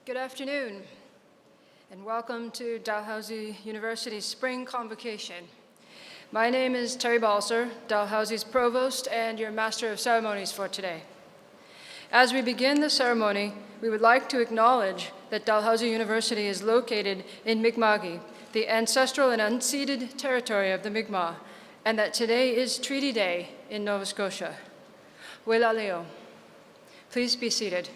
Good afternoon, and welcome to Dalhousie University's Spring Convocation. My name is Terry Balser, Dalhousie's Provost and your Master of Ceremonies for today. As we begin the ceremony, we would like to acknowledge that Dalhousie University is located in Mi'kma'ki, the ancestral and unceded territory of the Mi'kmaq, and that today is Treaty Day in Nova Scotia. Wela leo. Please be seated.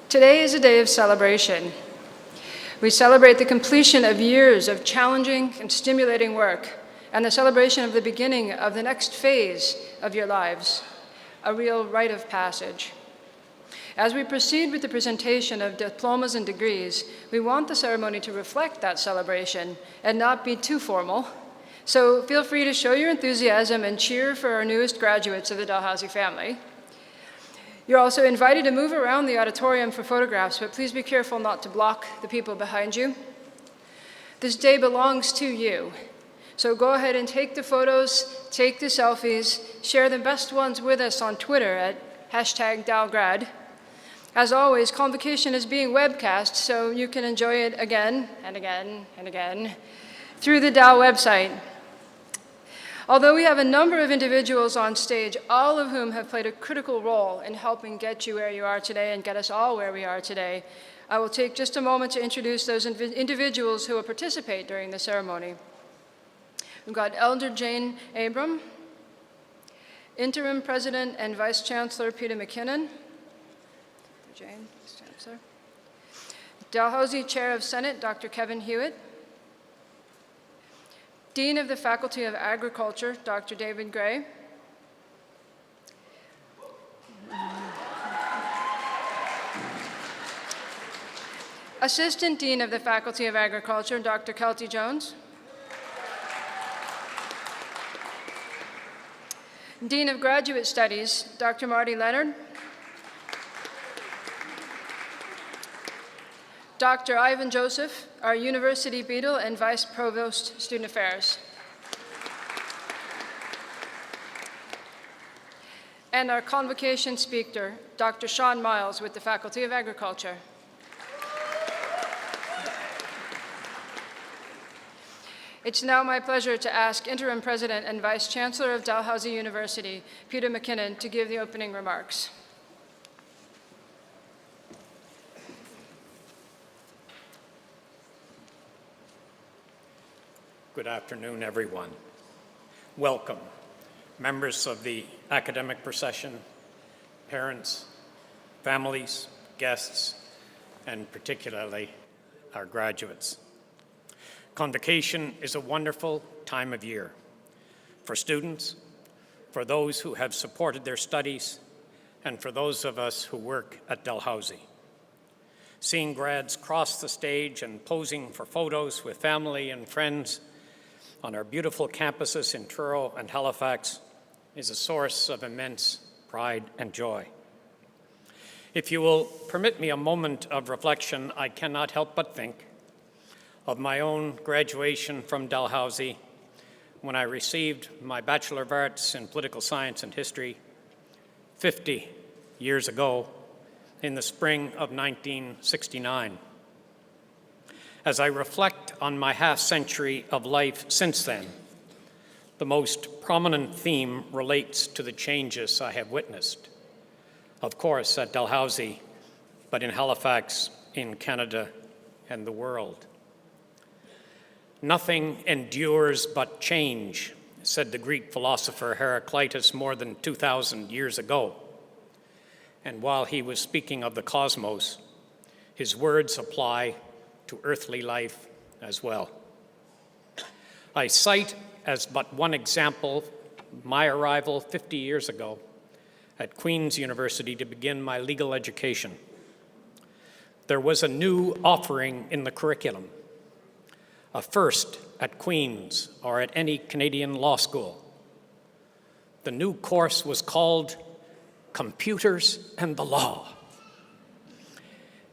Today is a day of celebration. We celebrate the completion of years of challenging and stimulating work and the celebration of the beginning of the next phase of your lives, a real rite of passage. As we proceed with the presentation of diplomas and degrees, we want the ceremony to reflect that celebration and not be too formal. So feel free to show your enthusiasm and cheer for our newest graduates of the Dalhousie family. You're also invited to move around the auditorium for photographs, but please be careful not to block the people behind you. This day belongs to you, so go ahead and take the photos, take the selfies, share the best ones with us on Twitter at #DalGrad. As always, Convocation is being webcast, so you can enjoy it again and again and again through the Dal website. Although we have a number of individuals on stage, all of whom have played a critical role in helping get you where you are today and get us all where we are today, I will take just a moment to introduce those individuals who will participate during the ceremony. We've got Elder Jane Abram, Interim President and Vice Chancellor Peter McKinnon, Jane, Vice Chancellor, Dalhousie Chair of Senate, Dr. Kevin Hewitt, Dean of the Faculty of Agriculture, Dr. David Gray. Assistant Dean of the Faculty of Agriculture, Dr. Kelty Jones. Dean of Graduate Studies, Dr. Marty Leonard. Dr. Ivan Joseph, our University Beadle and Vice Provost, Student Affairs. And our Convocation speaker, Dr. Sean Miles with the Faculty of Agriculture. It's now my pleasure to ask Interim President and Vice Chancellor of Dalhousie University, Peter McKinnon, to give the opening remarks. Good afternoon, everyone. Welcome, members of the academic procession, parents, families, guests, and particularly our graduates. Convocation is a wonderful time of year for students, for those who have supported their studies, and for those of us who work at Dalhousie. Seeing grads cross the stage and posing for photos with family and friends on our beautiful campuses in Truro and Halifax is a source of immense pride and joy. If you will permit me a moment of reflection, I cannot help but think of my own graduation from Dalhousie when I received my Bachelor of Arts in Political Science and History 50 years ago in the spring of 1969. As I reflect on my half-century of life since then, the most prominent theme relates to the changes I have witnessed. Of course, at Dalhousie, but in Halifax, in Canada, and the world. Nothing endures but change, said the Greek philosopher Heraclitus more than 2,000 years ago. And while he was speaking of the cosmos, his words apply to earthly life as well. I cite as but one example my arrival 50 years ago at Queen's University to begin my legal education. there was a new offering in the curriculum, a first at Queen's or at any Canadian law school. The new course was called Computers and the Law,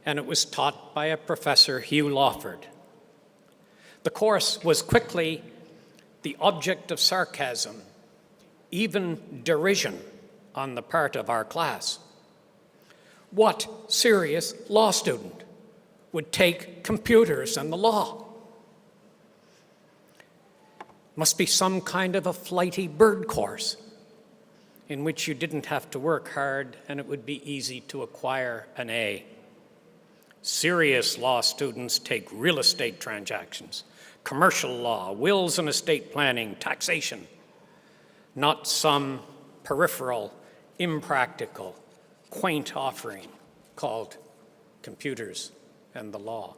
and it was taught by a professor, Hugh Lawford. The course was quickly the object of sarcasm, even derision on the part of our class. What serious law student would take computers and the law? Must be some kind of a flighty bird course in which you didn't have to work hard and it would be easy to acquire an A. Serious law students take real estate transactions, commercial law, wills and estate planning, taxation, not some peripheral, impractical, quaint offering called computers and the law.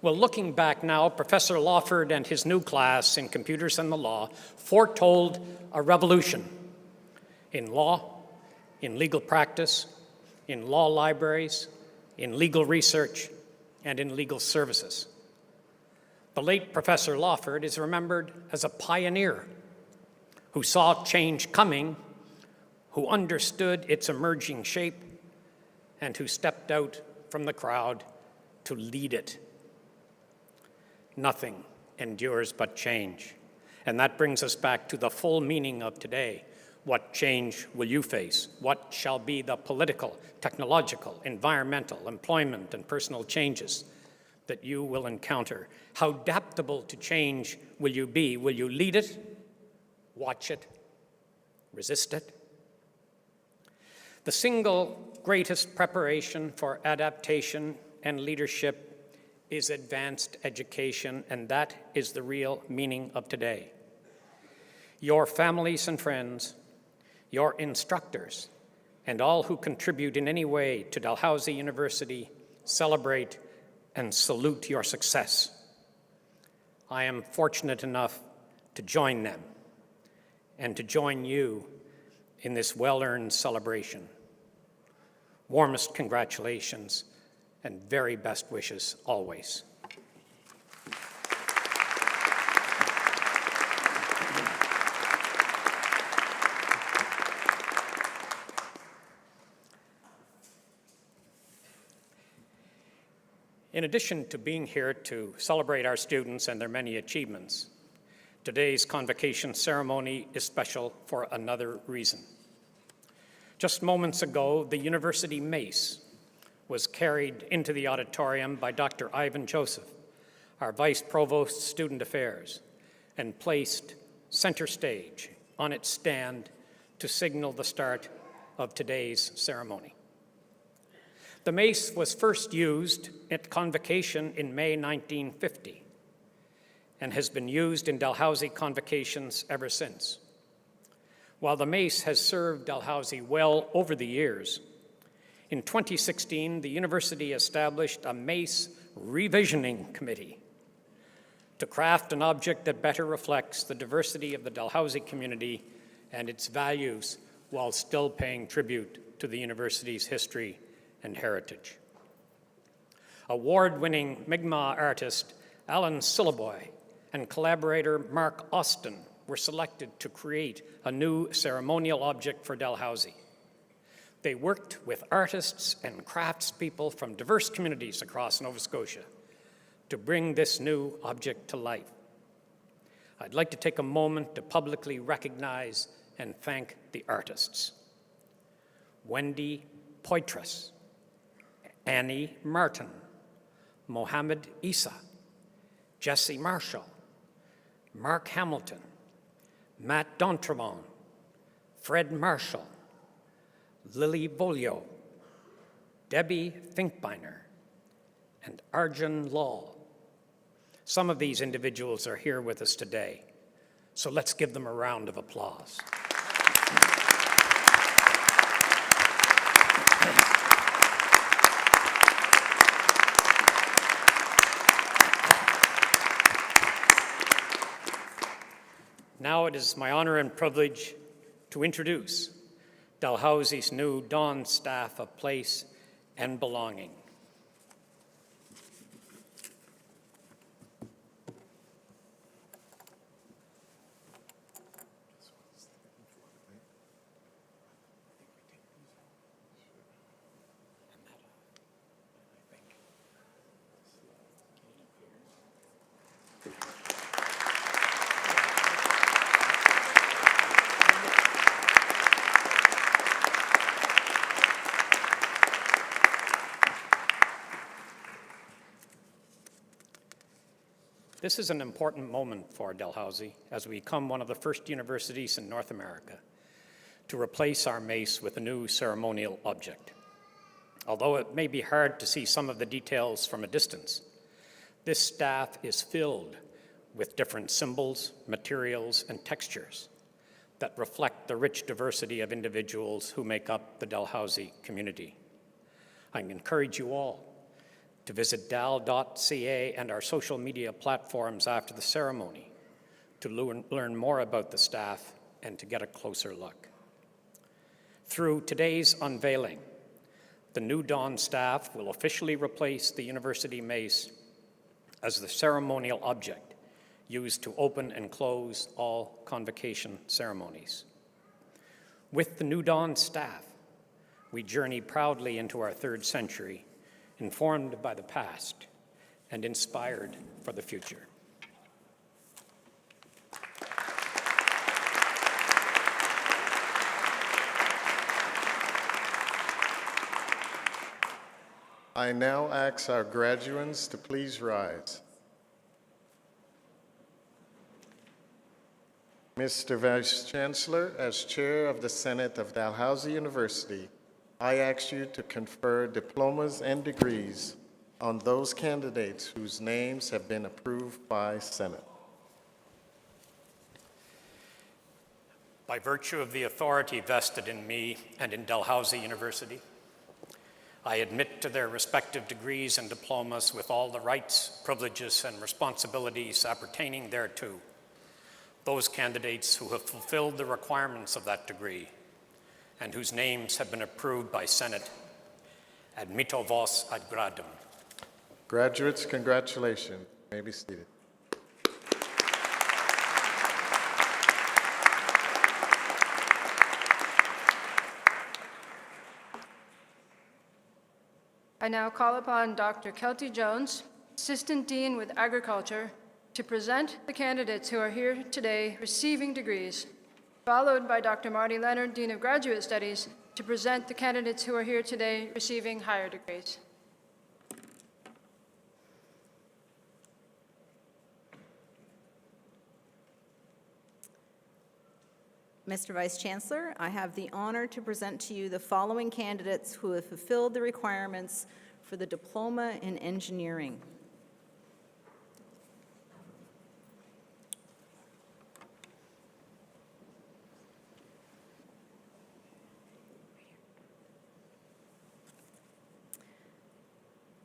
Well, looking back now, Professor Lawford and his new class in Computers and the Law foretold a revolution in law, in legal practice, in law libraries, in legal research, and in legal services. The late Professor Lawford is remembered as a pioneer who saw change coming, who understood its emerging shape, and who stepped out from the crowd to lead it. Nothing endures but change. And that brings us back to the full meaning of today. What change will you face? What shall be the political, technological, environmental, employment, and personal changes that you will encounter? How adaptable to change will you be? Will you lead it, watch it, resist it? The single greatest preparation for adaptation and leadership is advanced education, and that is the real meaning of today. Your families and friends, your instructors, and all who contribute in any way to Dalhousie University celebrate and salute your success. I am fortunate enough to join them and to join you in this well-earned celebration. Warmest congratulations and very best wishes always. In addition to being here to celebrate our students and their many achievements, today's convocation ceremony is special for another reason. Just moments ago, the University Mace was carried into the auditorium by Dr. Ivan Joseph, our Vice Provost Student Affairs, and placed center stage on its stand to signal the start of today's ceremony. The mace was first used at Convocation in May 1950 and has been used in Dalhousie convocations ever since. While the mace has served Dalhousie well over the years, in 2016, the university established a Mace Revisioning Committee to craft an object that better reflects the diversity of the Dalhousie community and its values while still paying tribute to the university's history and heritage. Award-winning Mi'kmaq artist Alan Syllaboy and collaborator Mark Austin were selected to create a new ceremonial object for Dalhousie. They worked with artists and craftspeople from diverse communities across Nova Scotia to bring this new object to life. I'd like to take a moment to publicly recognize and thank the artists. Wendy Poitras, Annie Martin, Mohammed Issa, Jesse Marshall, Mark Hamilton, Matt Dontremont, Fred Marshall, Lily Bolio, Debbie Finkbeiner, and Arjun Lal. Some of these individuals are here with us today, so let's give them a round of applause. Now it is my honor and privilege to introduce Dalhousie's new Dawn staff of place and belonging. This is an important moment for Dalhousie as we become one of the first universities in North America to replace our Mace with a new ceremonial object. Although it may be hard to see some of the details from a distance, this staff is filled with different symbols, materials, and textures that reflect the rich diversity of individuals who make up the Dalhousie community. I encourage you all to visit dal.ca and our social media platforms after the ceremony to learn more about the staff and to get a closer look. Through today's unveiling, the New Dawn staff will officially replace the University Mace as the ceremonial object used to open and close all convocation ceremonies. With the New Dawn staff, we journey proudly into our third century, informed by the past and inspired for the future. I now ask our graduands to please rise. Mr. Vice Chancellor, as Chair of the Senate of Dalhousie University, I ask you to confer diplomas and degrees on those candidates whose names have been approved by Senate. By virtue of the authority vested in me and in Dalhousie University, I admit to their respective degrees and diplomas with all the rights, privileges, and responsibilities appertaining thereto, those candidates who have fulfilled the requirements of that degree and whose names have been approved by Senate. Admito vos ad gradum. Graduates, congratulations. You may be seated. I now call upon Dr. Kelty Jones, Assistant Dean with Agriculture, to present the candidates who are here today receiving degrees, followed by Dr. Marty Leonard, Dean of Graduate Studies, to present the candidates who are here today receiving higher degrees. Mr. Vice Chancellor, I have the honor to present to you the following candidates who have fulfilled the requirements for the Diploma in Engineering.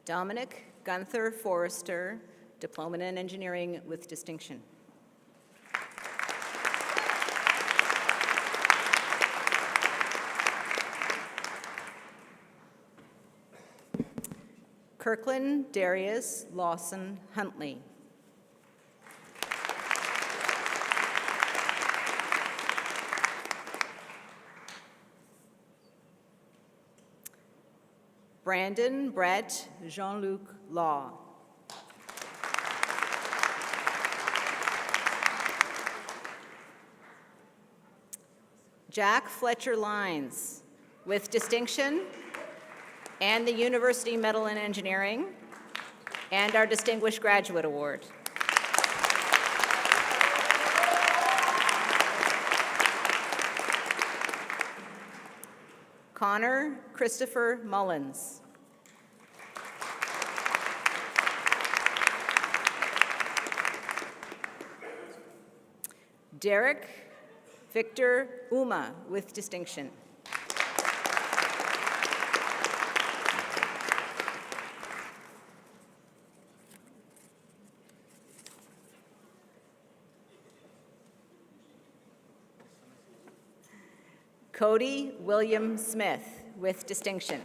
Dominic Gunther Forrester, Diploma in Engineering with distinction. Kirkland Darius Lawson Huntley. Brandon Brett Jean-Luc Law. Jack Fletcher Lines with distinction and the University Medal in Engineering and our Distinguished Graduate Award. Connor Christopher Mullins. Derek Victor Uma with distinction. Cody William Smith with distinction.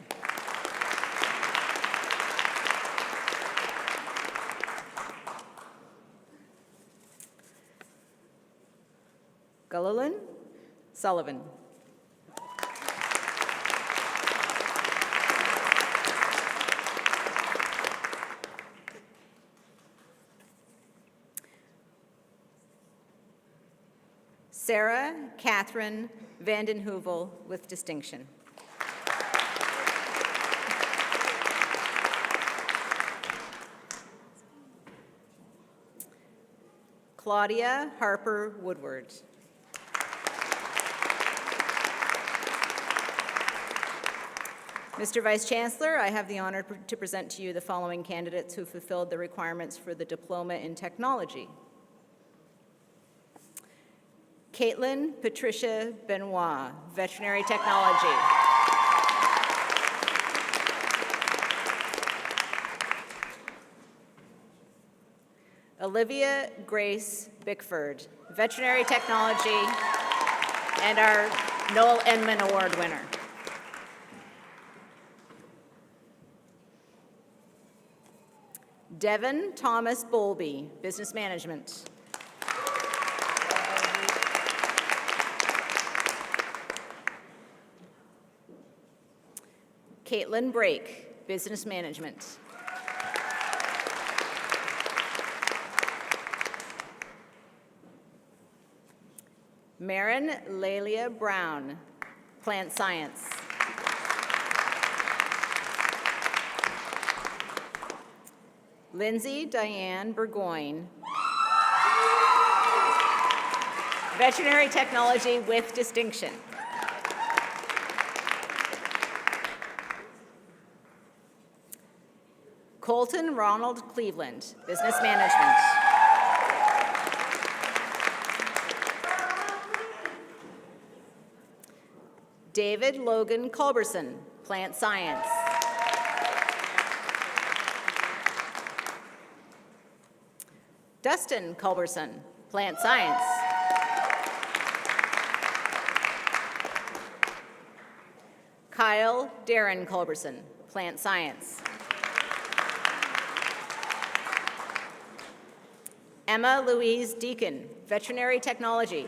Gullilan Sullivan. Sarah Catherine Vanden Heuvel with distinction. Claudia Harper Woodward. Mr. Vice Chancellor, I have the honor to present to you the following candidates who fulfilled the requirements for the Diploma in Technology. Caitlin Patricia Benoit, Veterinary Technology. Olivia Grace Bickford, Veterinary Technology, and our Noel Enman Award winner. Devin Thomas Bowlby, Business Management. Caitlin Brake, Business Management. Marin Lelia Brown, Plant Science. Lindsay Diane Burgoyne, Veterinary Technology with Distinction. Colton Ronald Cleveland, Business Management. David Logan Culberson, Plant Science. Dustin Culberson, Plant Science. Kyle Darren Culberson, Plant Science. Emma Louise Deacon, Veterinary Technology.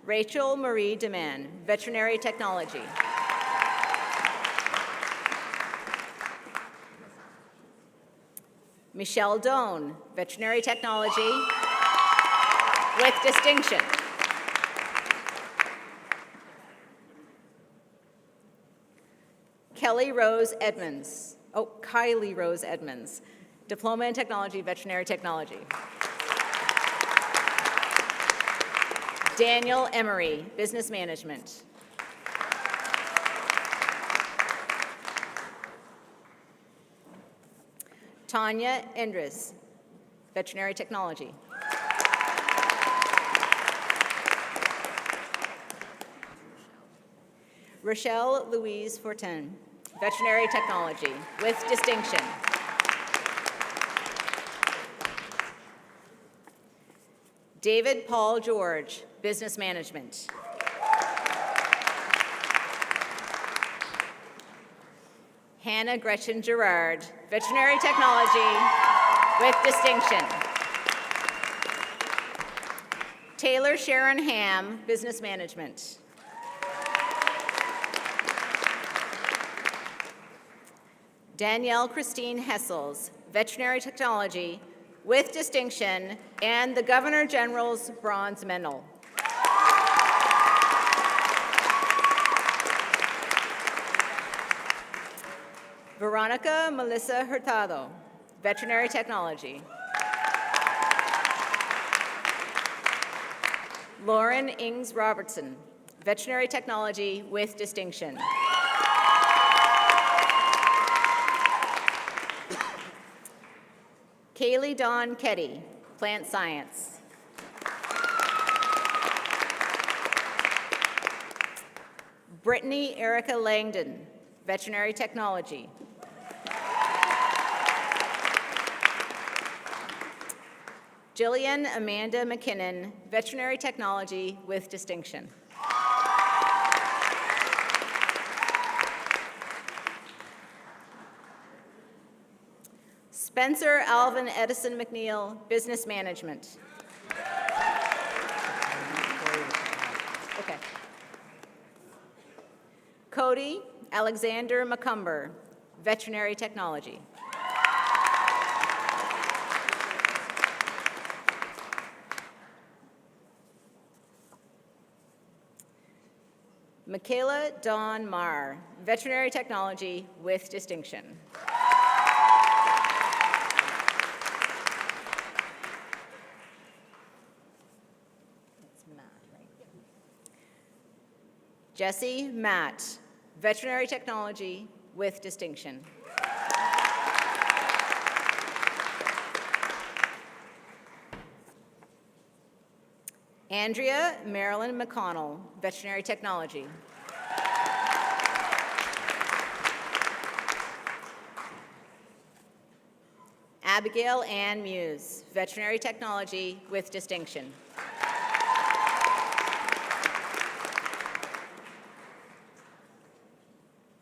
Rachel Marie Deman, Veterinary Technology. Michelle Doan, Veterinary Technology with Distinction. Kylie Rose Edmonds, Diploma in Technology, Veterinary Technology. Daniel Emery, Business Management. Tanya Endres, Veterinary Technology. Rochelle Louise Fortin, Veterinary Technology with Distinction. David Paul George, Business Management. Hannah Gretchen Gerard, Veterinary Technology with Distinction. Taylor Sharon Ham, Business Management. Danielle Christine Hessels, Veterinary Technology with Distinction and the Governor General's Bronze Medal. Veronica Melissa Hurtado, Veterinary Technology. Lauren Ings Robertson, Veterinary Technology with Distinction. Kaylee Dawn Ketty, Plant Science. Brittany Erica Langdon, Veterinary Technology. Jillian Amanda McKinnon, Veterinary Technology with Distinction. Spencer Alvin Edison McNeil, Business Management. Okay. Cody Alexander McCumber, Veterinary Technology. Michaela Dawn Marr, Veterinary Technology with distinction. That's Matt, right? Jesse Matt, Veterinary Technology with distinction. Andrea Marilyn McConnell, Veterinary Technology. Abigail Ann Muse, Veterinary Technology with distinction.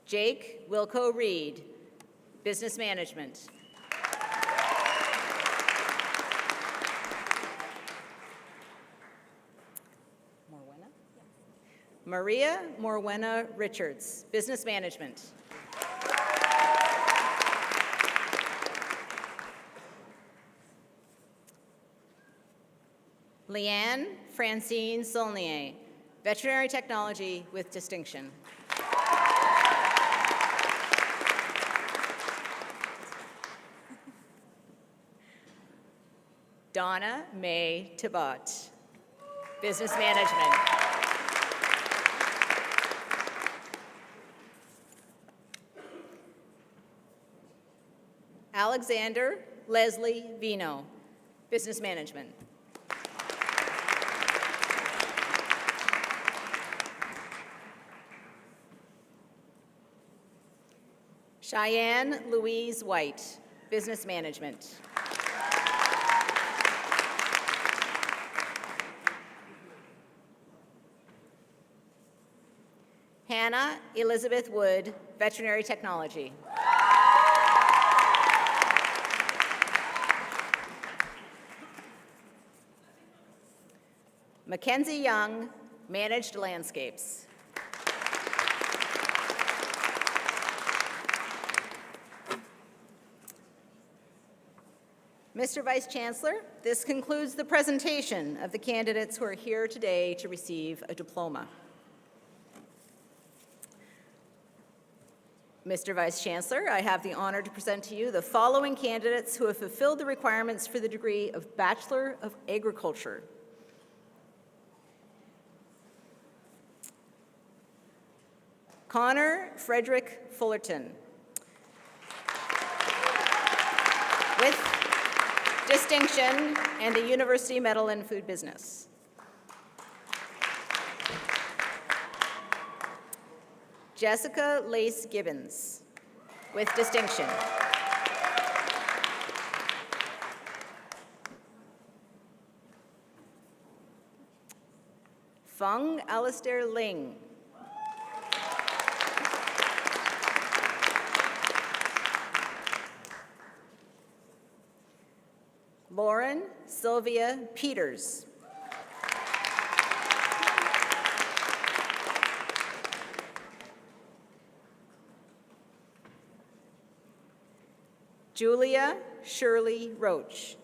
Jake Wilco Reed, Business Management. Maria Morwena Richards, Business Management. Leanne Francine Saulnier, Veterinary Technology with distinction. Donna May Tabot, Business Management. Alexander Leslie Vino, Business Management. Cheyenne Louise White, Business Management. Hannah Elizabeth Wood, Veterinary Technology. Mackenzie Young, Managed Landscapes. Mr. Vice Chancellor, this concludes the presentation of the candidates who are here today to receive a diploma. Mr. Vice Chancellor, I have the honor to present to you the following candidates who have fulfilled the requirements for the degree of Bachelor of Agriculture. Connor Frederick Fullerton, with distinction and a University Medal in Food Business. Jessica Lace Gibbons, with distinction. Fung Alistair Ling. Lauren Sylvia Peters. Julia Shirley Roach.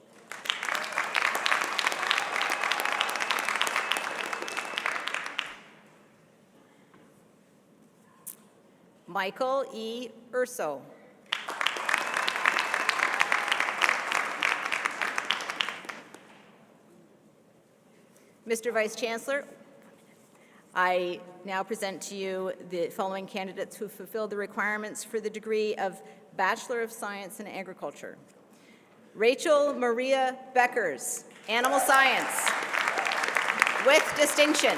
Michael E. Urso. Mr. Vice Chancellor, I now present to you the following candidates who fulfilled the requirements for the degree of Bachelor of Science in Agriculture. Rachel Maria Beckers, Animal Science, with distinction.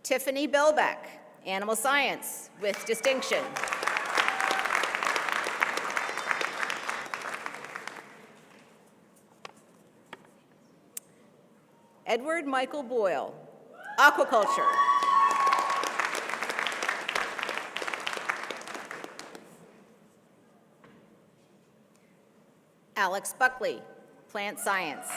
Tiffany Belbeck, Animal Science, with distinction. Edward Michael Boyle, Aquaculture. Alex Buckley, Plant Science.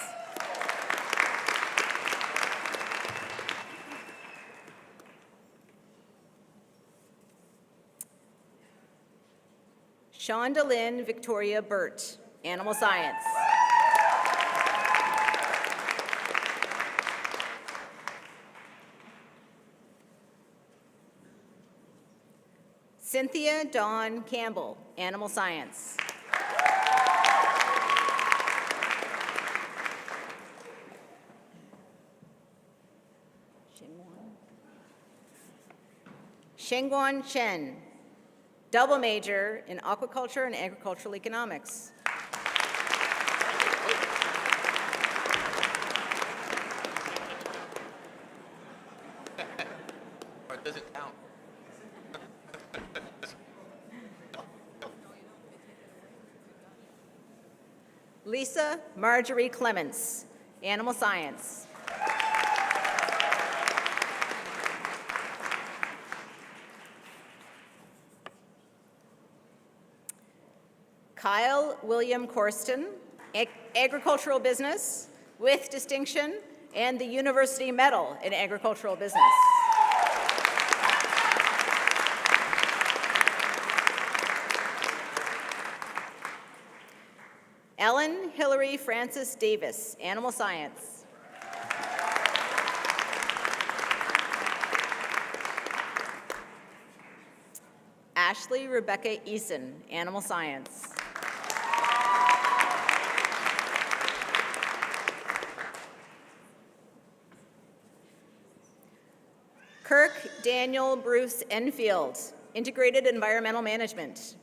Shonda Lynn Victoria Burt, Animal Science. Cynthia Dawn Campbell, Animal Science. Shengguan Chen, double major in aquaculture and agricultural economics. Or does it count? Lisa Marjorie Clements, Animal Science. Kyle William Corsten, Agricultural Business with distinction and the University Medal in Agricultural Business. Ellen Hillary Francis Davis, Animal Science. Ashley Rebecca Eason, Animal Science. Kirk Daniel Bruce Enfield, Integrated Environmental Management.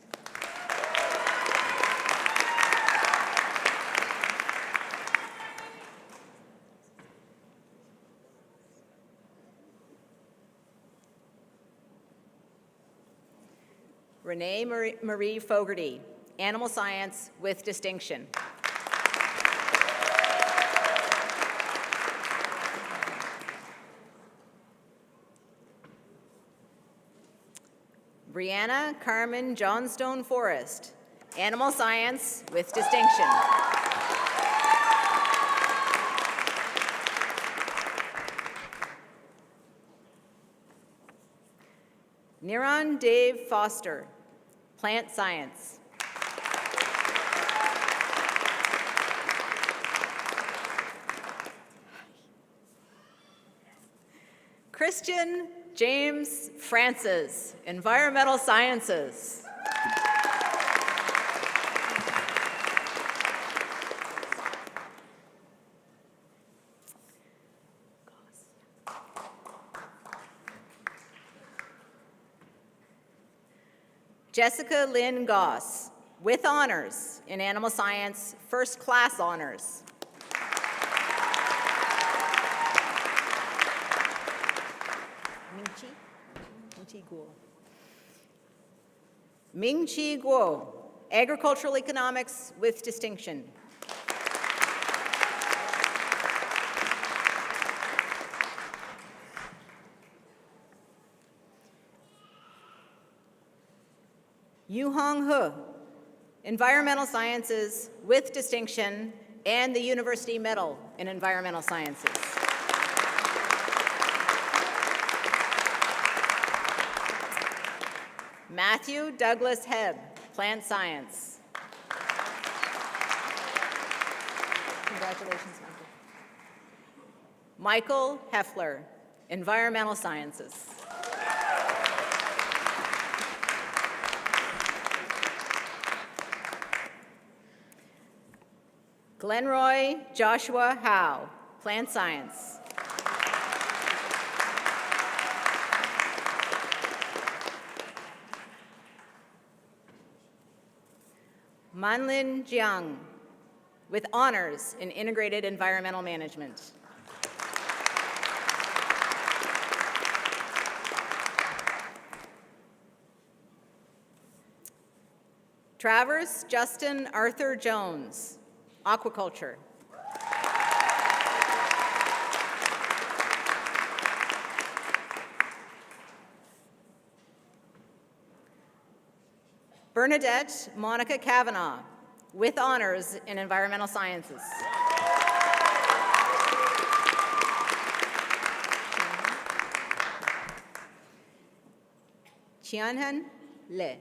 Renee Marie Fogarty, Animal Science with distinction. Brianna Carmen Johnstone Forrest, Animal Science with distinction. Niran Dave Foster, Plant Science. Christian James Francis, Environmental Sciences. Jessica Lynn Goss, with honors in Animal Science, first class honors. Ming-Chi Guo, Agricultural Economics with distinction. Yu Hong He, Environmental Sciences with distinction and the University Medal in Environmental Sciences. Matthew Douglas Hebb, Plant Science. Congratulations, Michael. Michael Heffler, Environmental Sciences. Glenroy Joshua Howe, Plant Science. Manlin Jiang, with honors in Integrated Environmental Management. Travers Justin Arthur Jones, Aquaculture. Bernadette Monica Kavanaugh, with honors in Environmental Sciences. Qianhan Le,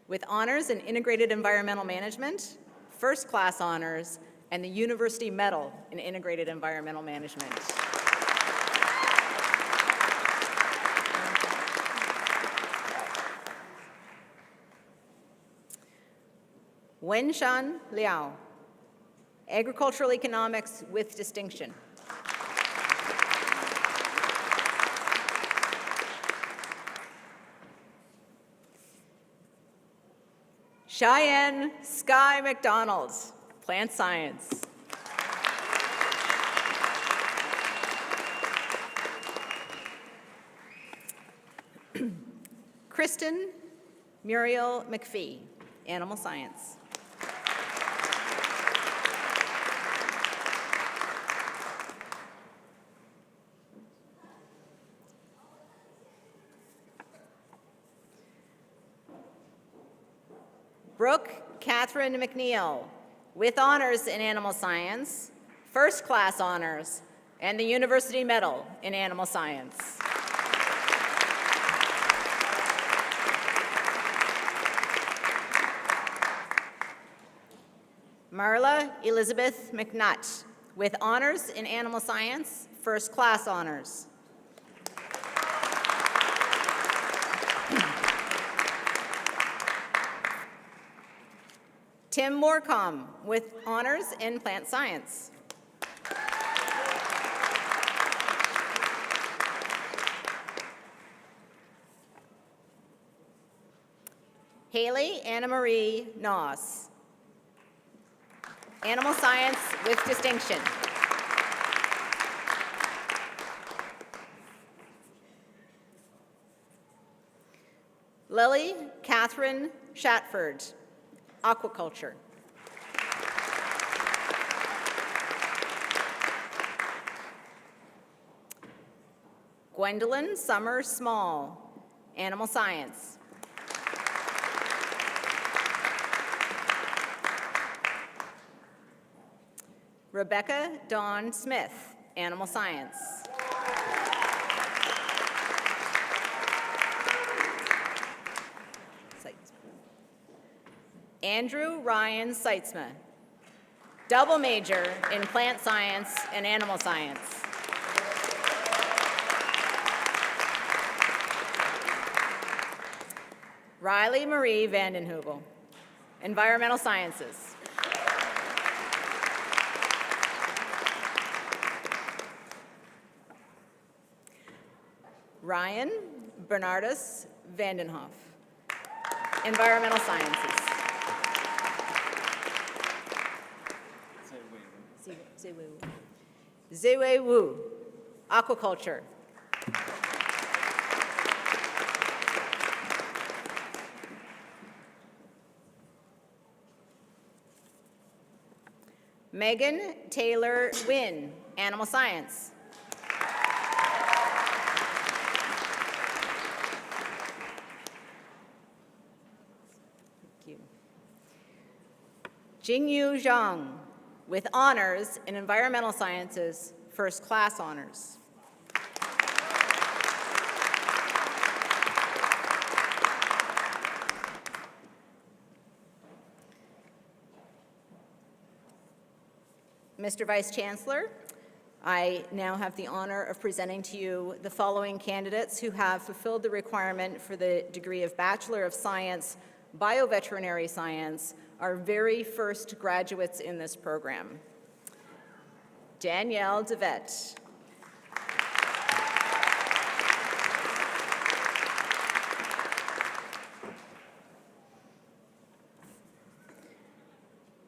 with honors in Integrated Environmental Management, first class honors, and the University Medal in Integrated Environmental Management. Wenshan Liao, Agricultural Economics with distinction. Cheyenne Sky McDonald, Plant Science. Kristen Muriel McPhee, Animal Science. Brooke Catherine McNeil, with honors in Animal Science, first class honors, and the University Medal in Animal Science. Marla Elizabeth McNutt, with honors in Animal Science, first class honors. Tim Morecombe, with honors in Plant Science. Haley Anna Marie Noss, Animal Science with distinction. Lily Catherine Shatford, Aquaculture. Gwendolyn Summer Small, Animal Science. Rebecca Dawn Smith, Animal Science. Andrew Ryan Seitzma, double major in Plant Science and Animal Science. Riley Marie Vandenheuvel, Environmental Sciences. Ryan Bernardus Vandenhoff, Environmental Sciences. Ziwei Wu, Aquaculture. Megan Taylor Wynn, Animal Science. Thank you. Jingyu Zhang, with honors in Environmental Sciences, first class honors. Mr. Vice Chancellor, I now have the honor of presenting to you the following candidates who have fulfilled the requirement for the degree of Bachelor of Science, Bioveterinary Science, our very first graduates in this program. Danielle DeVette.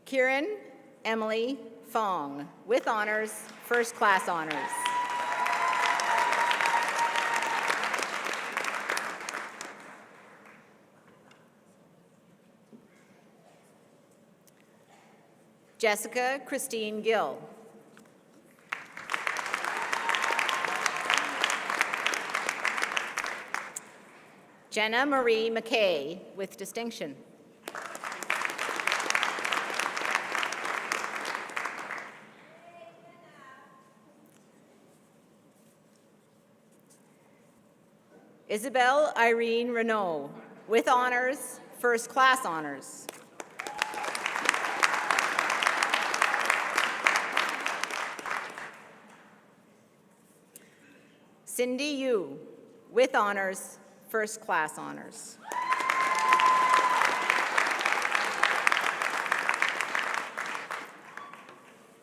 Kieran Emily Fong, with honors, first class honors. Jessica Christine Gill. Jenna Marie McKay, with distinction. Isabel Irene Renault, with honors, first class honors. Cindy Yu, with honors, first class honors.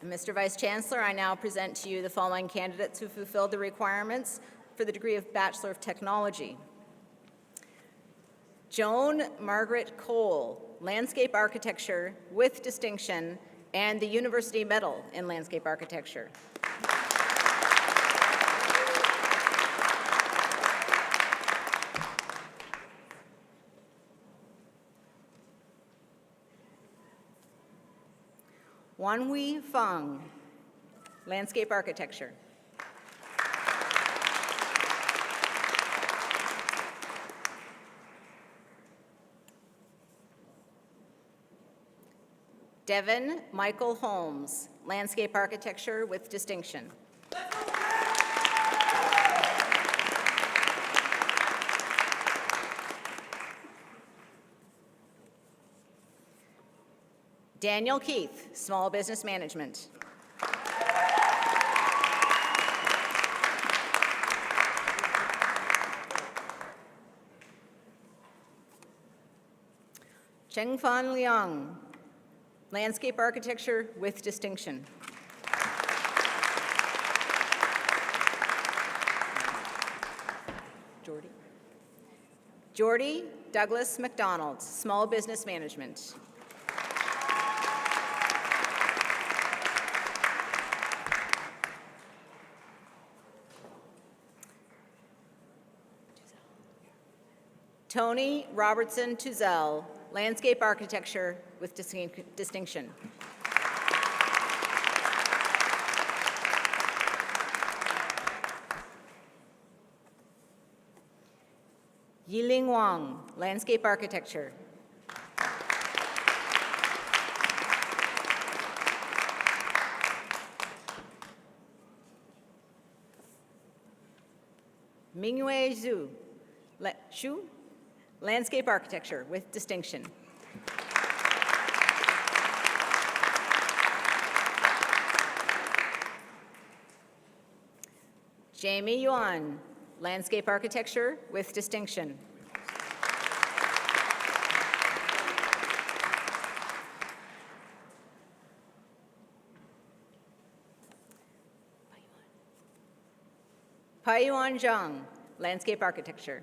Mr. Vice Chancellor, I now present to you the following candidates who fulfilled the requirements for the degree of Bachelor of Technology. Joan Margaret Cole, Landscape Architecture with Distinction and the University Medal in Landscape Architecture. Wanhui Feng, Landscape Architecture. Devin Michael Holmes, Landscape Architecture with Distinction. Daniel Keith, Small Business Management. Chengfan Liang, Landscape Architecture with Distinction. Jordy Douglas McDonald, Small Business Management. Tony Robertson Tuzel, Landscape Architecture with Distinction. Yiling Wang, Landscape Architecture. Mingyue Xu, Landscape Architecture with Distinction. Jamie Yuan, Landscape Architecture with Distinction. Paiyuan Zhang, Landscape Architecture.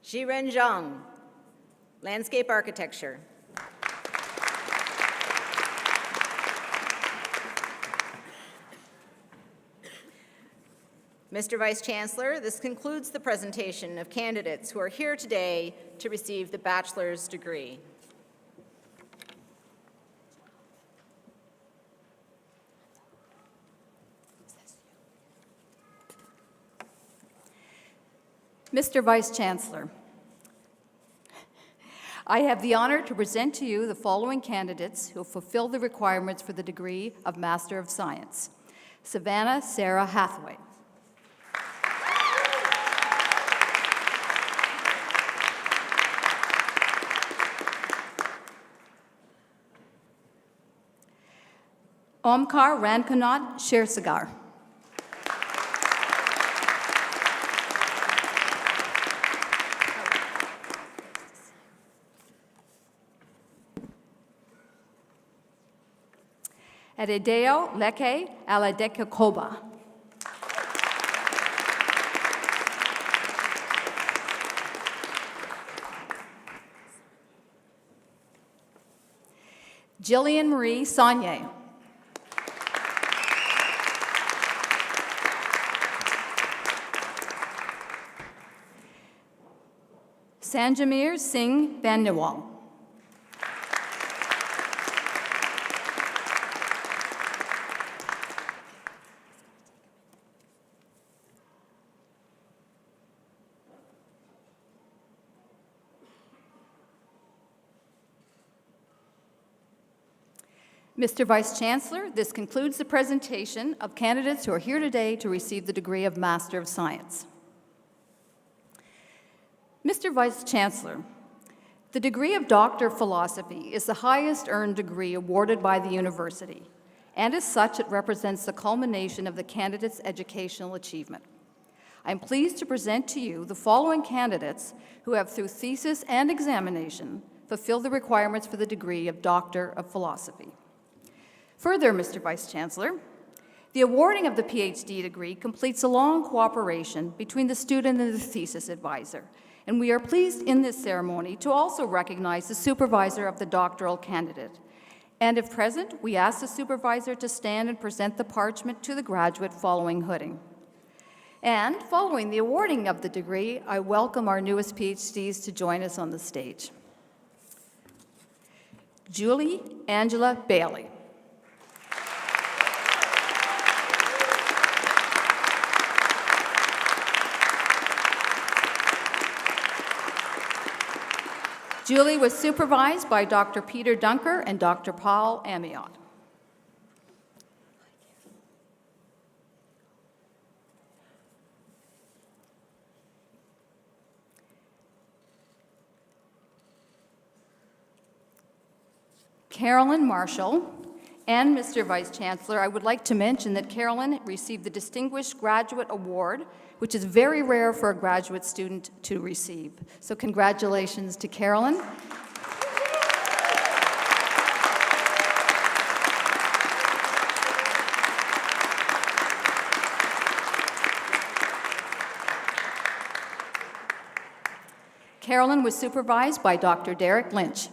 Jiren Zhang, Landscape Architecture. Mr. Vice Chancellor, this concludes the presentation of candidates who are here today to receive the bachelor's degree. Mr. Vice Chancellor, I have the honor to present to you the following candidates who fulfill the requirements for the degree of Master of Science. Savannah Sarah Hathaway. Omkar Rankanat Shersagar. Ededeo Leke Aladekokoba. Jillian Marie Sagne. Sanjamir Singh Bandewal. Mr. Vice Chancellor, this concludes the presentation of candidates who are here today to receive the degree of Master of Science. Mr. Vice Chancellor, the degree of Doctor of Philosophy is the highest earned degree awarded by the university, and as such, it represents the culmination of the candidate's educational achievement. I'm pleased to present to you the following candidates who have, through thesis and examination, fulfilled the requirements for the degree of Doctor of Philosophy. Further, Mr. Vice Chancellor, the awarding of the PhD degree completes a long cooperation between the student and the thesis advisor, and we are pleased in this ceremony to also recognize the supervisor of the doctoral candidate. And if present, we ask the supervisor to stand and present the parchment to the graduate following hooding. And following the awarding of the degree, I welcome our newest PhDs to join us on the stage. Julie Angela Bailey. Julie was supervised by Dr. Peter Dunker and Dr. Paul Amiot. Carolyn Marshall, and Mr. Vice Chancellor, I would like to mention that Carolyn received the Distinguished Graduate Award, which is very rare for a graduate student to receive. So congratulations to Carolyn. Carolyn was supervised by Dr. Derek Lynch.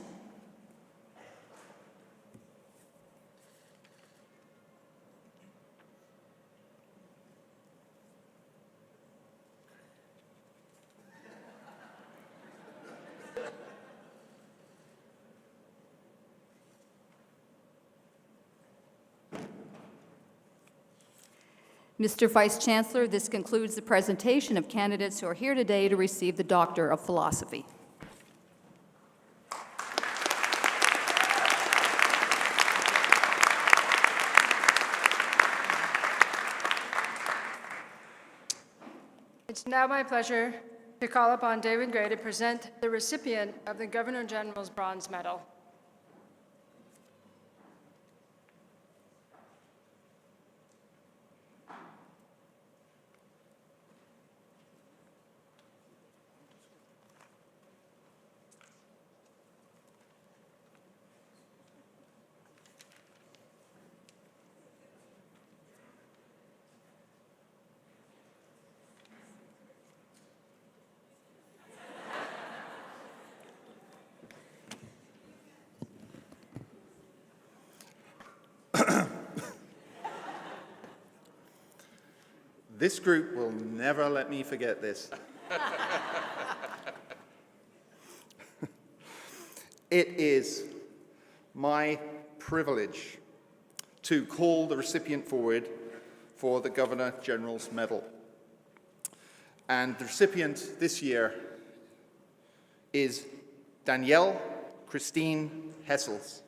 Mr. Vice Chancellor, this concludes the presentation of candidates who are here today to receive the Doctor of Philosophy. It's now my pleasure to call upon David Gray to present the recipient of the Governor General's Bronze Medal. This group will never let me forget this. It is my privilege to call the recipient forward for the Governor General's Medal. And the recipient this year is Danielle Christine Hessels.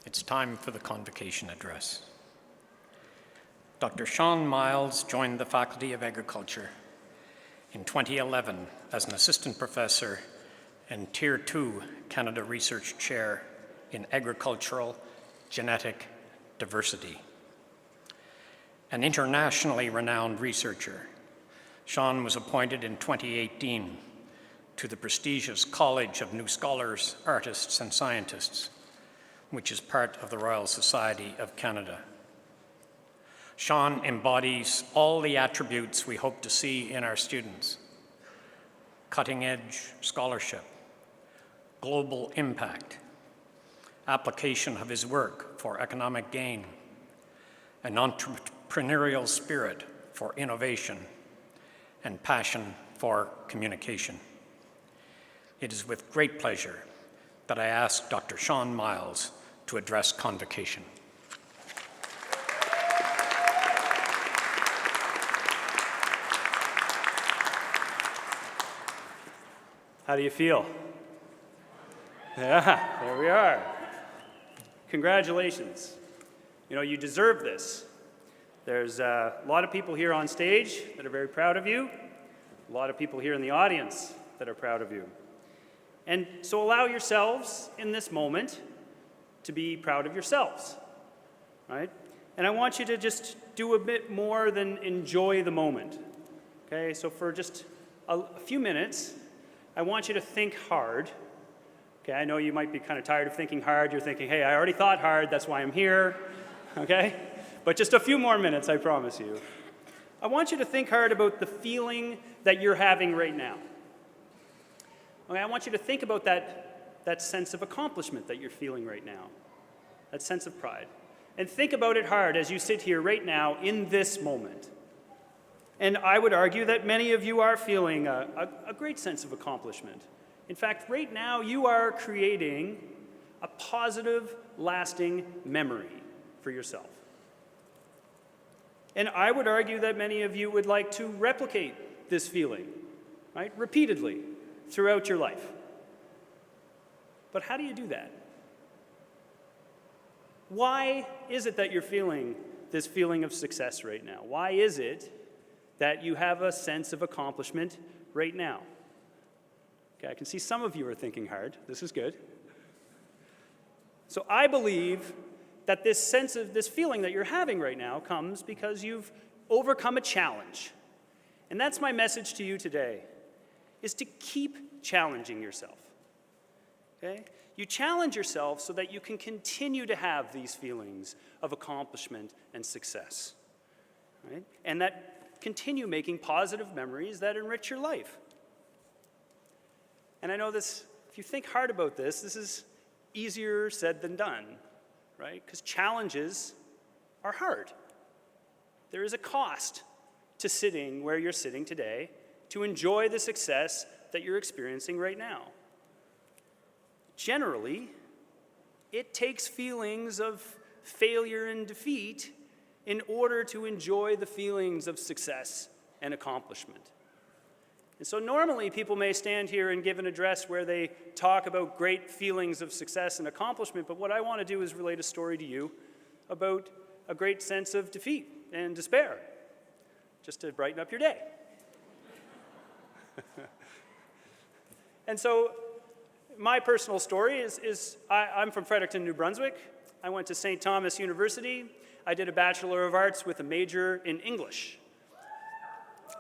It's time for the Convocation Address. Dr. Sean Miles joined the Faculty of Agriculture in 2011 as an assistant professor and Tier 2 Canada Research Chair in Agricultural Genetic Diversity. An internationally renowned researcher, Sean was appointed in 2018 to the prestigious College of New Scholars, Artists and Scientists, which is part of the Royal Society of Canada. Sean embodies all the attributes we hope to see in our students: cutting-edge scholarship, global impact, application of his work for economic gain, an entrepreneurial spirit for innovation, and passion for communication. it is with great pleasure that I ask Dr. Sean Miles to address Convocation. How do you feel? Yeah, there we are. Congratulations. You know, you deserve this. There's a lot of people here on stage that are very proud of you, a lot of people here in the audience that are proud of you. And so allow yourselves in this moment to be proud of yourselves, right? And I want you to just do a bit more than enjoy the moment, okay? So for just a few minutes, I want you to think hard. Okay, I know you might be kind of tired of thinking hard. You're thinking, hey, I already thought hard, that's why I'm here, okay? But just a few more minutes, I promise you. I want you to think hard about the feeling that you're having right now. Okay, I want you to think about that sense of accomplishment that you're feeling right now, that sense of pride. And think about it hard as you sit here right now in this moment. And I would argue that many of you are feeling a great sense of accomplishment. In fact, right now you are creating a positive, lasting memory for yourself. And I would argue that many of you would like to replicate this feeling, right, repeatedly throughout your life. But how do you do that? Why is it that you're feeling this feeling of success right now? Why is it that you have a sense of accomplishment right now? Okay, I can see some of you are thinking hard. This is good. So I believe that this feeling that you're having right now comes because you've overcome a challenge. And that's my message to you today, is to keep challenging yourself. Okay? You challenge yourself so that you can continue to have these feelings of accomplishment and success. Right? And that continue making positive memories that enrich your life. And I know this, if you think hard about this, this is easier said than done, right? Because challenges are hard. There is a cost to sitting where you're sitting today to enjoy the success that you're experiencing right now. Generally, it takes feelings of failure and defeat in order to enjoy the feelings of success and accomplishment. And so normally people may stand here and give an address where they talk about great feelings of success and accomplishment, but what I want to do is relate a story to you about a great sense of defeat and despair, just to brighten up your day. And so my personal story is I'm from Fredericton, New Brunswick. I went to St. Thomas University. I did a Bachelor of Arts with a major in English.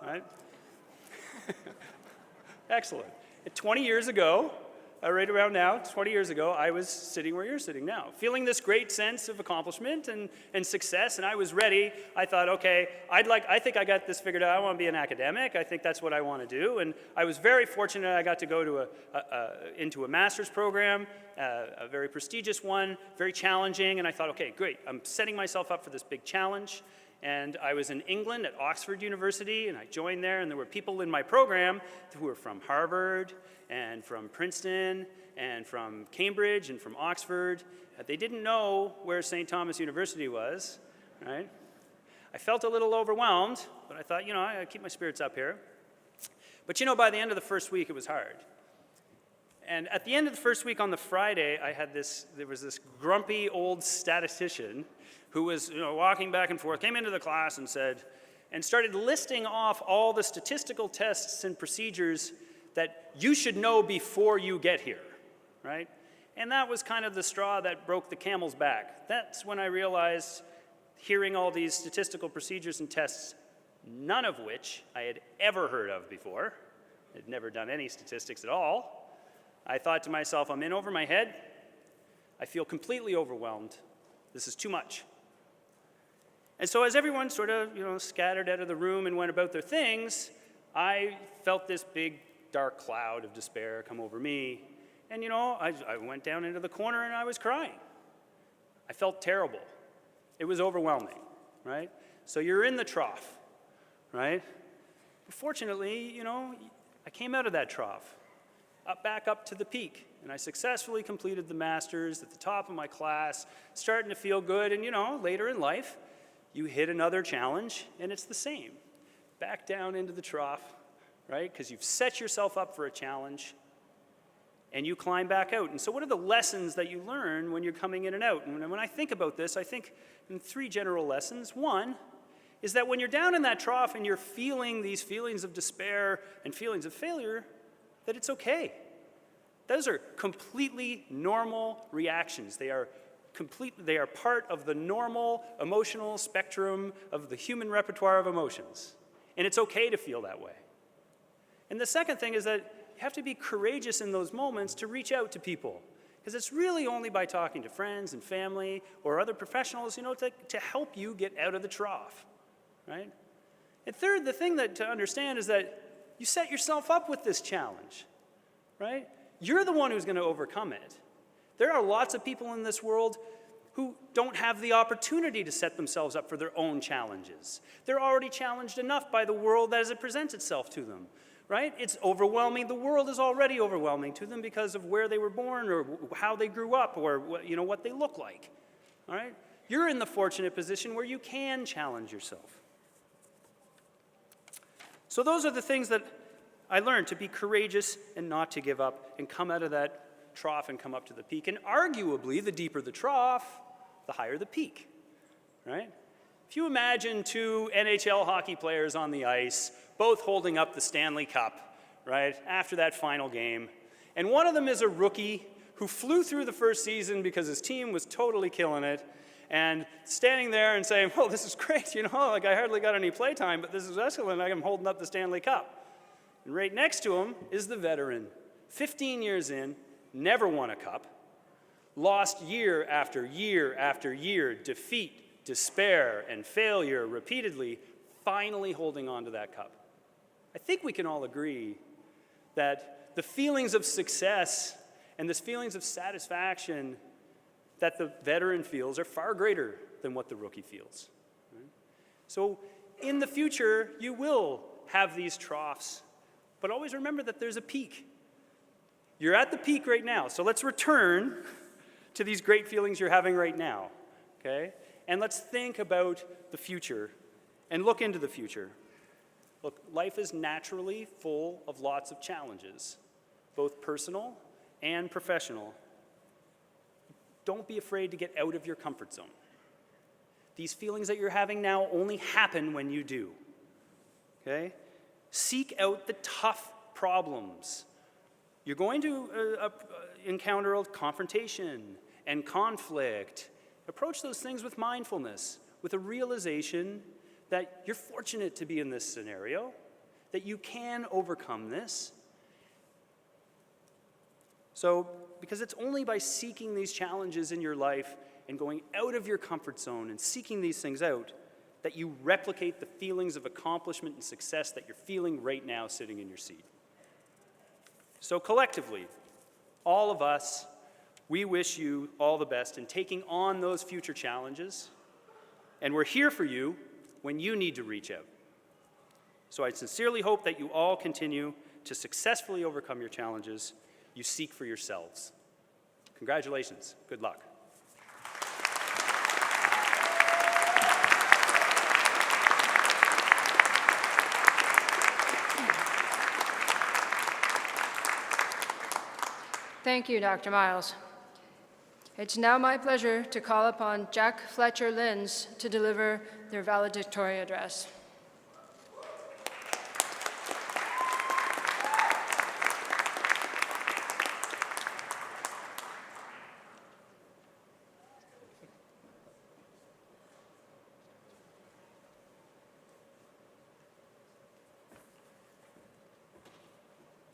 All right? Excellent. 20 years ago, right around now, 20 years ago, I was sitting where you're sitting now, feeling this great sense of accomplishment and success, and I was ready. I thought, okay, I think I got this figured out. I want to be an academic. I think that's what I want to do. And I was very fortunate I got to go to into a master's program, a very prestigious one, very challenging, and I thought, okay, great. I'm setting myself up for this big challenge. And I was in England at Oxford University, and I joined there, and there were people in my program who were from Harvard, and from Princeton, and from Cambridge, and from Oxford. They didn't know where St. Thomas University was, right? I felt a little overwhelmed, but I thought, you know, I keep my spirits up here. But you know, by the end of the first week, it was hard. And at the end of the first week on the Friday, there was this grumpy old statistician who was, you know, walking back and forth, came into the class and started listing off all the statistical tests and procedures that you should know before you get here, right? And that was kind of the straw that broke the camel's back. That's when I realized, hearing all these statistical procedures and tests, none of which I had ever heard of before. I'd never done any statistics at all. I thought to myself, I'm in over my head. I feel completely overwhelmed. This is too much. And so as everyone sort of, you know, scattered out of the room and went about their things, I felt this big dark cloud of despair come over me. And, you know, I went down into the corner and I was crying. I felt terrible. It was overwhelming, right? So you're in the trough, right? But fortunately, you know, I came out of that trough. back up to the peak. And I successfully completed the master's at the top of my class, starting to feel good. And later in life, you hit another challenge, and it's the same. Back down into the trough, right? Because you've set yourself up for a challenge, and you climb back out. And so what are the lessons that you learn when you're coming in and out? And when I think about this, I think in 3 general lessons. One is that when you're down in that trough and you're feeling these feelings of despair and feelings of failure, that it's okay. Those are completely normal reactions. They are part of the normal emotional spectrum of the human repertoire of emotions. And it's okay to feel that way. And the second thing is that you have to be courageous in those moments to reach out to people. Because it's really only by talking to friends and family or other professionals, to help you get out of the trough, right? And third, the thing to understand is that you set yourself up with this challenge, right? You're the one who's going to overcome it. There are lots of people in this world who don't have the opportunity to set themselves up for their own challenges. They're already challenged enough by the world as it presents itself to them, right? It's overwhelming. The world is already overwhelming to them because of where they were born or how they grew up or what they look like, all right? You're in the fortunate position where you can challenge yourself. So those are the things that I learned, to be courageous and not to give up and come out of that trough and come up to the peak. And arguably, the deeper the trough, the higher the peak, right? If you imagine 2 NHL hockey players on the ice, both holding up the Stanley Cup, right, after that final game, and one of them is a rookie who flew through the first season because his team was totally killing it, and standing there and saying, "Oh, this is great, like I hardly got any play time, but this is excellent, I'm holding up the Stanley Cup." And right next to him is the veteran, 15 years in, never won a cup, lost year after year after year, defeat, despair, and failure repeatedly, finally holding on to that cup. I think we can all agree that the feelings of success and the feelings of satisfaction that the veteran feels are far greater than what the rookie feels. Right? So in the future, you will have these troughs, but always remember that there's a peak. You're at the peak right now, so let's return to these great feelings you're having right now, okay? And let's think about the future and look into the future. Look, life is naturally full of lots of challenges, both personal and professional. Don't be afraid to get out of your comfort zone. These feelings that you're having now only happen when you do, okay? Seek out the tough problems. You're going to encounter a confrontation and conflict. Approach those things with mindfulness, with a realization that you're fortunate to be in this scenario, that you can overcome this. So, because it's only by seeking these challenges in your life and going out of your comfort zone and seeking these things out that you replicate the feelings of accomplishment and success that you're feeling right now sitting in your seat. So collectively, all of us, we wish you all the best in taking on those future challenges, and we're here for you when you need to reach out. So I sincerely hope that you all continue to successfully overcome your challenges you seek for yourselves. Congratulations. Good luck. Thank you, Dr. Miles. It's now my pleasure to call upon Jack Fletcher Linz to deliver their valedictory address.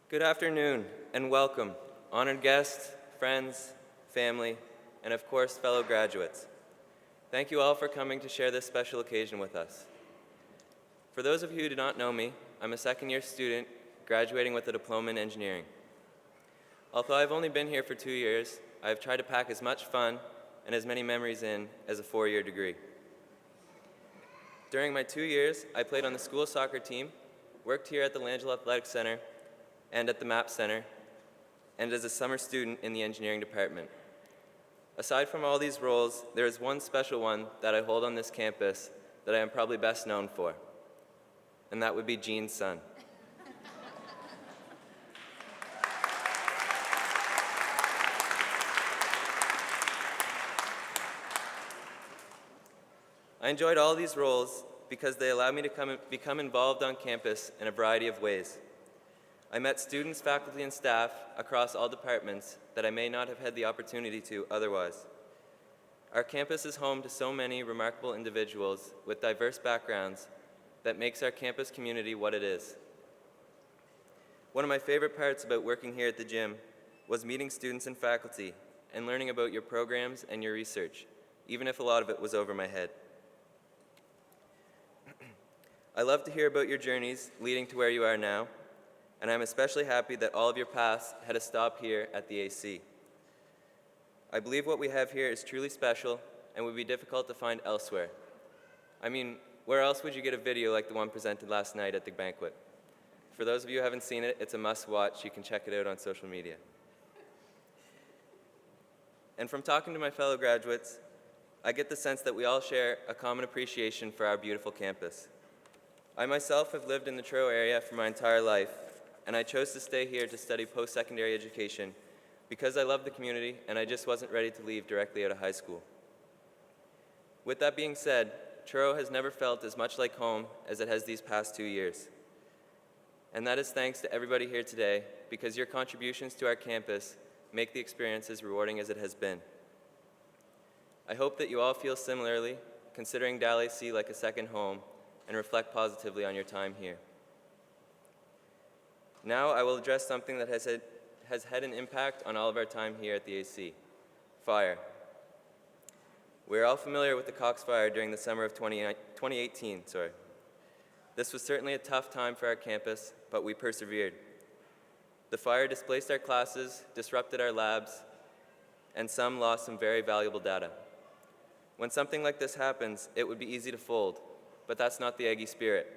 Good afternoon and welcome, honored guests, friends, family, and of course, fellow graduates. Thank you all for coming to share this special occasion with us. For those of you who do not know me, I'm a second-year student graduating with a diploma in engineering. Although I've only been here for 2 years, I've tried to pack as much fun and as many memories in as a 4-year degree. During my 2 years, I played on the school soccer team, worked here at the Langell Athletic Center and at the MAP Center, and as a summer student in the engineering department. Aside from all these roles, there is one special one that I hold on this campus that I am probably best known for, and that would be Jean's son. I enjoyed all these roles because they allowed me to become involved on campus in a variety of ways. I met students, faculty, and staff across all departments that I may not have had the opportunity to otherwise. Our campus is home to so many remarkable individuals with diverse backgrounds that makes our campus community what it is. One of my favorite parts about working here at the gym was meeting students and faculty and learning about your programs and your research, even if a lot of it was over my head. I love to hear about your journeys leading to where you are now, and I'm especially happy that all of your paths had a stop here at the AC. I believe what we have here is truly special and would be difficult to find elsewhere. I mean, where else would you get a video like the one presented last night at the banquet? For those of you who haven't seen it, it's a must-watch. You can check it out on social media. And from talking to my fellow graduates, I get the sense that we all share a common appreciation for our beautiful campus. I myself have lived in the Truro area for my entire life, and I chose to stay here to study post-secondary education because I love the community and I just wasn't ready to leave directly out of high school. With that being said, Truro has never felt as much like home as it has these past 2 years. And that is thanks to everybody here today, because your contributions to our campus make the experience as rewarding as it has been. I hope that you all feel similarly, considering Dalhousie like a second home, and reflect positively on your time here. Now I will address something that has had an impact on all of our time here at the AC: fire. We're all familiar with the Cox Fire during the summer of 2018. This was certainly a tough time for our campus, but we persevered. The fire displaced our classes, disrupted our labs, and some lost some very valuable data. When something like this happens, it would be easy to fold, but that's not the Aggie spirit.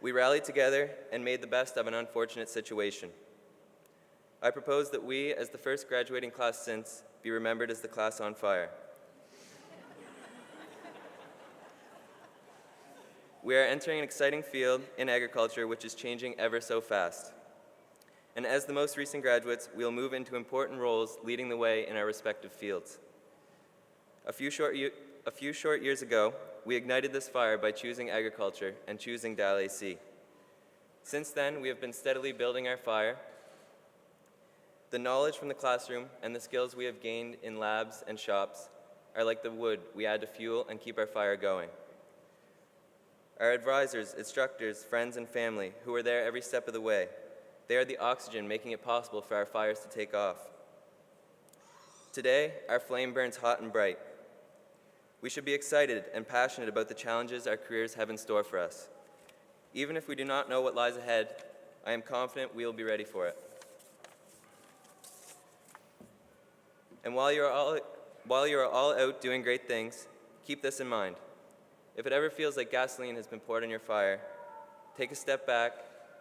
We rallied together and made the best of an unfortunate situation. I propose that we, as the first graduating class since, be remembered as the class on fire. We are entering an exciting field in agriculture which is changing ever so fast. And as the most recent graduates, we'll move into important roles leading the way in our respective fields. A few short years ago, we ignited this fire by choosing agriculture and choosing Dalhousie. Since then, we have been steadily building our fire. The knowledge from the classroom and the skills we have gained in labs and shops are like the wood we add to fuel and keep our fire going. Our advisors, instructors, friends, and family, who are there every step of the way, they are the oxygen making it possible for our fires to take off. Today, our flame burns hot and bright. We should be excited and passionate about the challenges our careers have in store for us. Even if we do not know what lies ahead, I am confident we will be ready for it. And while you are all out doing great things, keep this in mind. If it ever feels like gasoline has been poured on your fire, take a step back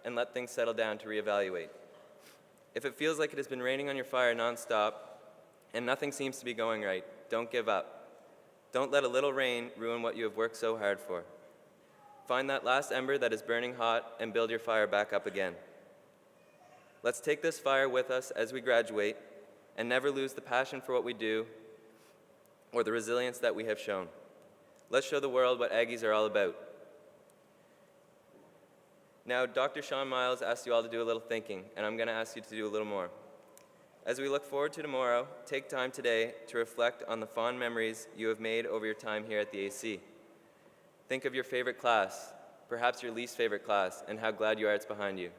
and let things settle down to reevaluate. If it feels like it has been raining on your fire nonstop and nothing seems to be going right, don't give up. Don't let a little rain ruin what you have worked so hard for. Find that last ember that is burning hot and build your fire back up again. Let's take this fire with us as we graduate and never lose the passion for what we do or the resilience that we have shown. Let's show the world what Aggies are all about. Now, Dr. Sean Miles asked you all to do a little thinking, and I'm going to ask you to do a little more. As we look forward to tomorrow, take time today to reflect on the fond memories you have made over your time here at the AC. Think of your favorite class, perhaps your least favorite class, and how glad you are it's behind you.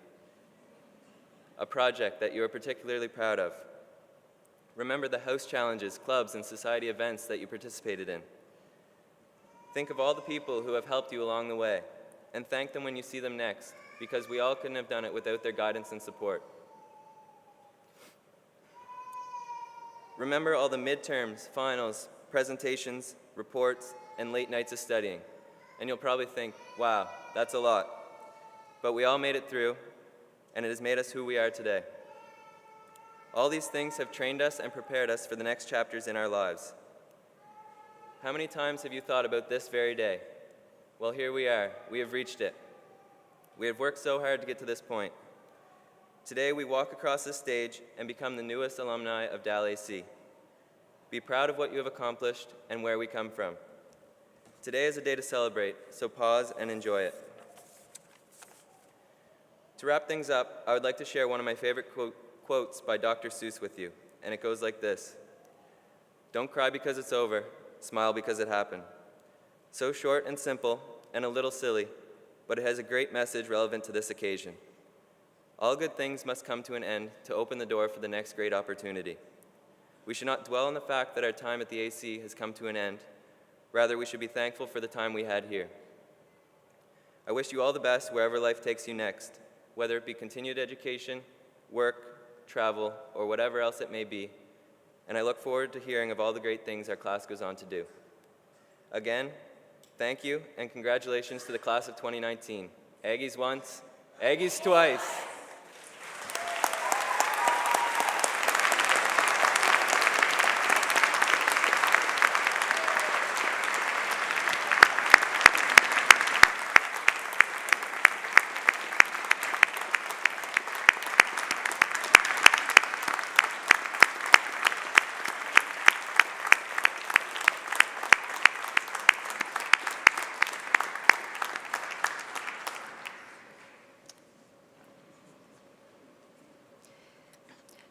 A project that you are particularly proud of. Remember the house challenges, clubs, and society events that you participated in. Think of all the people who have helped you along the way, and thank them when you see them next, because we all couldn't have done it without their guidance and support. Remember all the midterms, finals, presentations, reports, and late nights of studying. And you'll probably think, wow, that's a lot. But we all made it through, and it has made us who we are today. All these things have trained us and prepared us for the next chapters in our lives. How many times have you thought about this very day? Well, here we are. We have reached it. We have worked so hard to get to this point. Today, we walk across this stage and become the newest alumni of Dalhousie. Be proud of what you have accomplished and where we come from. Today is a day to celebrate, so pause and enjoy it. To wrap things up, I would like to share one of my favorite quotes by Dr. Seuss with you, and it goes like this: "Don't cry because it's over, smile because it happened." So short and simple and a little silly, but it has a great message relevant to this occasion. All good things must come to an end to open the door for the next great opportunity. We should not dwell on the fact that our time at the AC has come to an end. Rather, we should be thankful for the time we had here. I wish you all the best wherever life takes you next, whether it be continued education, work, travel, or whatever else it may be, and I look forward to hearing of all the great things our class goes on to do. Again, thank you and congratulations to the class of 2019. Aggies once, Aggies twice.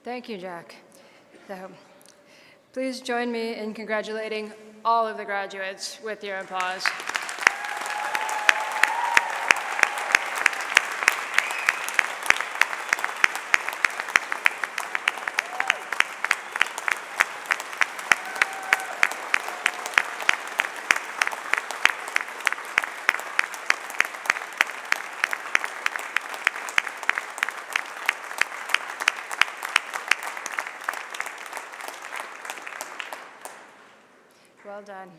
Thank you, Jack. So, please join me in congratulating all of the graduates with your applause. Well done.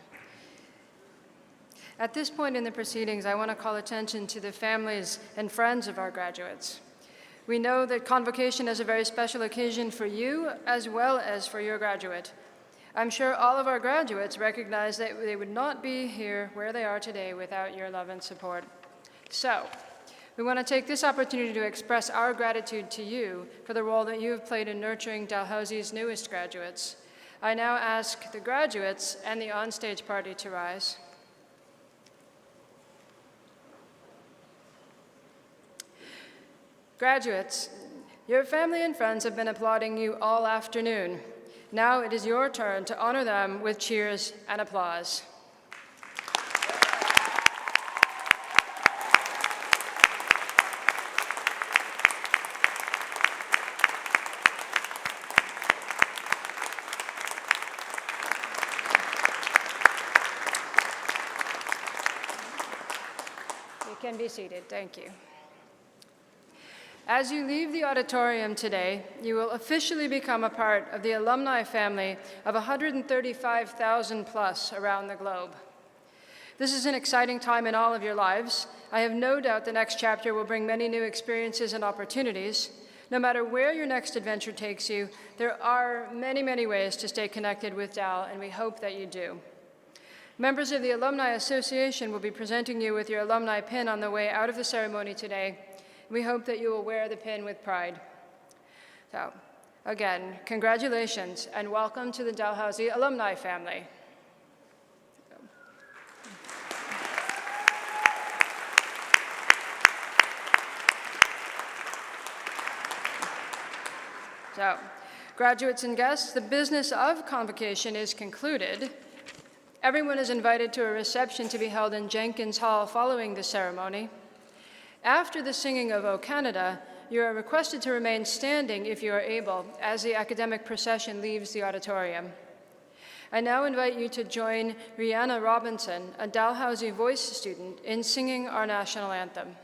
At this point in the proceedings, I want to call attention to the families and friends of our graduates. We know that Convocation is a very special occasion for you as well as for your graduate. I'm sure all of our graduates recognize that they would not be here where they are today without your love and support. So, we want to take this opportunity to express our gratitude to you for the role that you have played in nurturing Dalhousie's newest graduates. I now ask the graduates and the onstage party to rise. Graduates, your family and friends have been applauding you all afternoon. Now it is your turn to honor them with cheers and applause. You can be seated. Thank you. As you leave the auditorium today, you will officially become a part of the alumni family of 135,000 plus around the globe. This is an exciting time in all of your lives. I have no doubt the next chapter will bring many new experiences and opportunities. No matter where your next adventure takes you, there are many, many ways to stay connected with Dal, and we hope that you do. Members of the Alumni Association will be presenting you with your alumni pin on the way out of the ceremony today. We hope that you will wear the pin with pride. So, again, congratulations and welcome to the Dalhousie alumni family. So, graduates and guests, the business of Convocation is concluded. Everyone is invited to a reception to be held in Jenkins Hall following the ceremony. After the singing of O Canada, you are requested to remain standing if you are able as the academic procession leaves the auditorium. I now invite you to join Rihanna Robinson, a Dalhousie voice student, in singing our national anthem.